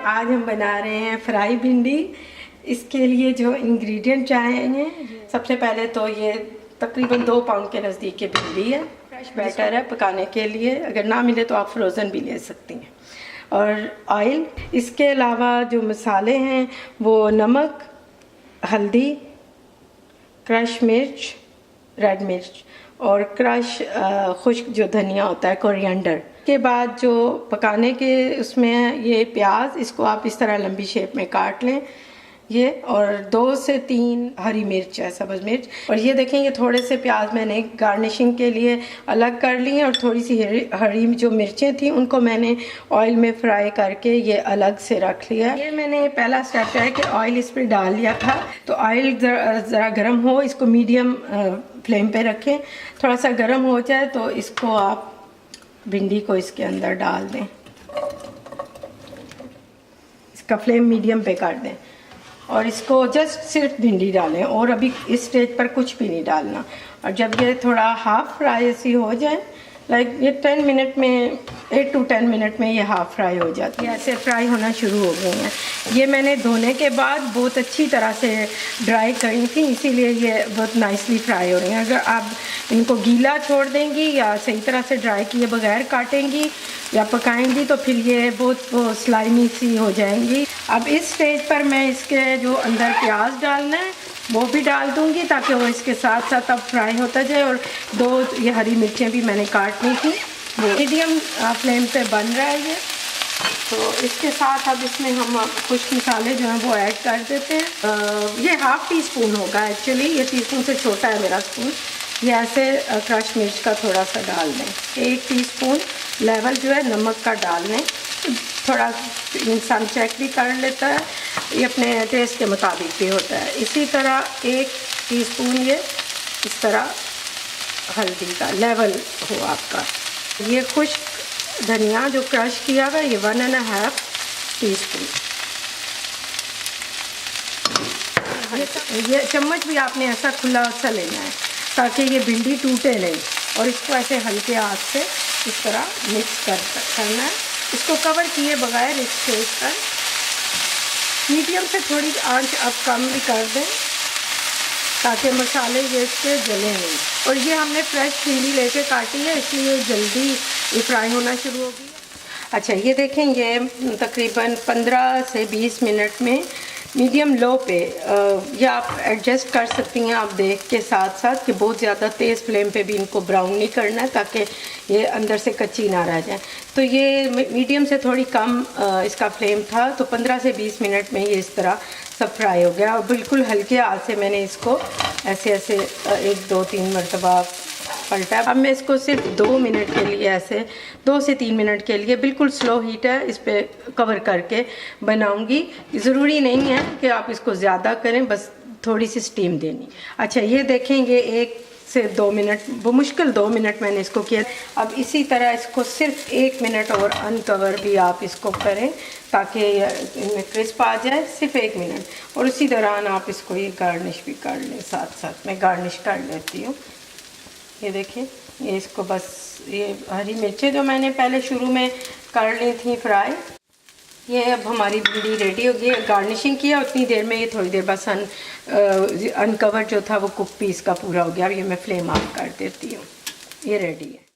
आज हम बना रहे हैं फ्राई भिंडी। इसके लिए जो इंग्रेडिएंट चाहिए, सबसे पहले तो ये तकरीबन 2 पाउंड के नज़दीक की भिंडी है। फ्रेश बैटर है पकाने के लिए, अगर ना मिले तो आप फ्रोज़न भी ले सकती हैं। और ऑयल, इसके अलावा जो मसाले हैं वो नमक, हल्दी, क्रश मिर्च, रेड मिर्च और क्रश खुश्क जो धनिया होता है, कोरिएंडर। के बाद जो पकाने के उसमें ये प्याज, इसको आप इस तरह लंबी शेप में काट लें ये, और 2 से 3 हरी मिर्च है, सब्ज़ मिर्च। और ये देखें, ये थोड़े से प्याज मैंने गार्निशिंग के लिए अलग कर ली हैं, और थोड़ी सी हरी जो मिर्चें थी उनको मैंने ऑयल में फ्राई करके ये अलग से रख लिया। ये मैंने पहला स्टेप है कि ऑयल इस पर डाल लिया था, तो ऑयल ज़रा गर्म हो, इसको मीडियम फ्लेम पे रखें। थोड़ा सा गर्म हो जाए तो इसको आप भिंडी को इसके अंदर डाल दें, इसका फ्लेम मीडियम पे कर दें और इसको जस्ट सिर्फ भिंडी डालें, और अभी इस स्टेज पर कुछ भी नहीं डालना। और जब ये थोड़ा हाफ फ्राई सी हो जाए, लाइक ये 10 मिनट में, 8 to 10 मिनट में ये हाफ फ्राई हो जाती है, ऐसे फ्राई होना शुरू हो गई हैं। ये मैंने धोने के बाद बहुत अच्छी तरह से ड्राई करी थी, इसीलिए ये बहुत नाइसली फ्राई हो रही हैं। अगर आप इनको गीला छोड़ देंगी या सही तरह से ड्राई किए बगैर काटेंगी या पकाएंगी तो फिर ये बहुत स्लाइमी सी हो जाएंगी। अब इस स्टेज पर मैं इसके जो अंदर प्याज डालना है वो भी डाल दूंगी, ताकि वो इसके साथ साथ अब फ्राई होता जाए। और 2 ये हरी मिर्चें भी मैंने काटनी थी, वो मीडियम फ्लेम पे बन रहा है ये। तो इसके साथ अब इसमें हम कुछ मसाले जो हैं वो ऐड कर देते हैं। ये ½ टीस्पून होगा एक्चुअली, ये टीस्पून से छोटा है मेरा स्पून। ये ऐसे क्रश मिर्च का थोड़ा सा डाल दें। 1 टीस्पून लेवल जो है नमक का डाल लें, थोड़ा इंसान चेक भी कर लेता है, ये अपने टेस्ट के मुताबिक भी होता है। इसी तरह 1 टीस्पून ये इस तरह हल्दी का लेवल हो आपका। ये खुश्क धनिया जो क्रश किया हुआ, ये 1½ टीस्पून। ये चम्मच भी आपने ऐसा खुला सा लेना है ताकि ये भिंडी टूटे नहीं, और इसको ऐसे हल्के हाथ से इस तरह मिक्स करना है। इसको कवर किए बगैर इस स्टेज पर मीडियम से थोड़ी आंच अब कम भी कर दें ताकि मसाले ये इसके जले नहीं। और ये हमने फ्रेश भिंडी लेके काटी है, इसलिए जल्दी ये फ्राई होना शुरू होगी। अच्छा, ये देखें, ये तकरीबन 15 से 20 मिनट में मीडियम लो पे, ये आप एडजस्ट कर सकती हैं आप देख के साथ साथ कि बहुत ज़्यादा तेज़ फ्लेम पे भी इनको ब्राउन नहीं करना है ताकि ये अंदर से कच्ची ना रह जाए। तो ये मीडियम से थोड़ी कम इसका फ्लेम था, तो 15 से 20 मिनट में ये इस तरह सब फ्राई हो गया। और बिल्कुल हल्के हाथ से मैंने इसको ऐसे ऐसे 1, 2, 3 मरतबा पलटा। अब मैं इसको सिर्फ 2 मिनट के लिए, ऐसे 2 से 3 मिनट के लिए बिल्कुल स्लो हीट है इस पे कवर करके बनाऊंगी। ज़रूरी नहीं है कि आप इसको ज़्यादा करें, बस थोड़ी सी स्टीम देनी। अच्छा, ये देखेंगे 1 से 2 मिनट, वो मुश्किल 2 मिनट मैंने इसको किया। अब इसी तरह इसको सिर्फ 1 मिनट और अनकवर भी आप इसको करें ताकि इनमें क्रिस्प आ जाए, सिर्फ 1 मिनट। और उसी दौरान आप इसको ये गार्निश भी कर लें, साथ साथ मैं गार्निश कर लेती हूँ। ये देखिए, ये इसको बस, ये हरी मिर्चें जो मैंने पहले शुरू में कर ली थी फ्राई, ये अब हमारी भिंडी रेडी हो गई है। गार्निशिंग किया उतनी देर में ये थोड़ी देर बस अनकवर जो था वो कुक पीस का पूरा हो गया। अब ये मैं फ्लेम ऑफ कर देती हूँ, ये रेडी है।